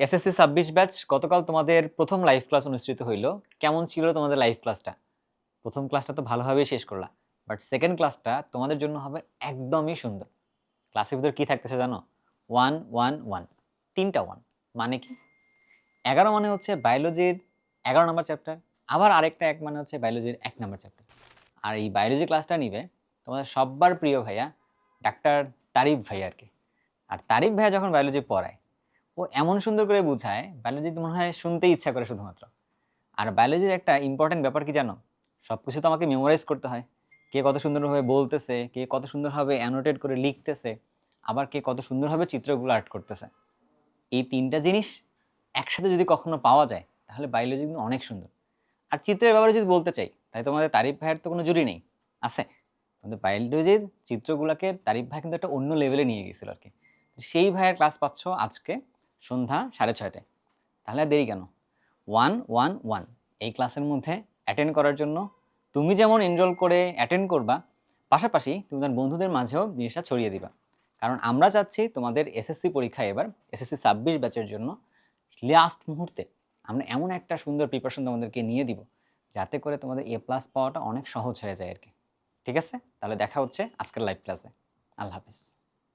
SSC ২৬ batch গতকাল তোমাদের প্রথম লাইভ ক্লাস অনুষ্ঠিত হইল। কেমন ছিল তোমাদের লাইভ ক্লাসটা? প্রথম ক্লাসটা তো ভালোভাবেই শেষ করলা। বাট সেকেন্ড ক্লাসটা তোমাদের জন্য হবে একদমই সুন্দর। ক্লাসের ভিতর কি থাকতেছে জানো? 1 1 1 তিনটা 1 মানে কি? 11 মানে হচ্ছে বায়োলজির 11 নম্বর চ্যাপ্টার, আবার আরেকটা 1 মানে হচ্ছে বায়োলজির 1 নম্বর চ্যাপ্টার। আর এই বায়োলজি ক্লাসটা নিবে তোমাদের সব্বার প্রিয় ভাইয়া ডাক্তার তারিফ ভাইয়া আর কি। আর তারিফ ভাইয়া যখন বায়োলজি পড়ায় ও এমন সুন্দর করে বুঝায়, বায়োলজি তো মনে হয় শুনতেই ইচ্ছা করে শুধুমাত্র। আর বায়োলজির একটা ইম্পর্টেন্ট ব্যাপার কি জানো? সব কিছু তো আমাকে মেমোরাইজ করতে হয়। কে কত সুন্দরভাবে বলতেছে, কে কত সুন্দরভাবে অ্যানোটেট করে লিখতেছে, আবার কে কত সুন্দরভাবে চিত্রগুলো আর্ট করতেছে। এই তিনটা জিনিস একসাথে যদি কখনো পাওয়া যায় তাহলে বায়োলজি কিন্তু অনেক সুন্দর। আর চিত্রের ব্যাপারে যদি বলতে চাই, তাই তোমাদের তারিফ ভাইয়ের তো কোনো জুড়ি নেই, আছে? তোমাদের বায়োলজির চিত্রগুলোকে তারিফ ভাই কিন্তু একটা অন্য লেভেলে নিয়ে গেছিল আর কি। সেই ভাইয়ের ক্লাস পাচ্ছ আজকে সন্ধ্যা 6:30টায়। তাহলে আর দেরি কেন? 1 1 1 এই ক্লাসের মধ্যে অ্যাটেন্ড করার জন্য তুমি যেমন এনরোল করে অ্যাটেন্ড করবা, পাশাপাশি তুমি তোমার বন্ধুদের মাঝেও জিনিসটা ছড়িয়ে দিবা। কারণ আমরা চাচ্ছি তোমাদের এসএসসি পরীক্ষায় এবার এসএসসি ২৬ ব্যাচের জন্য লাস্ট মুহূর্তে আমরা এমন একটা সুন্দর প্রিপারেশন তোমাদেরকে নিয়ে দিব যাতে করে তোমাদের এ প্লাস পাওয়াটা অনেক সহজ হয়ে যায় আর কি। ঠিক আছে? তাহলে দেখা হচ্ছে আজকের লাইভ ক্লাসে। আল্লাহ হাফিজ।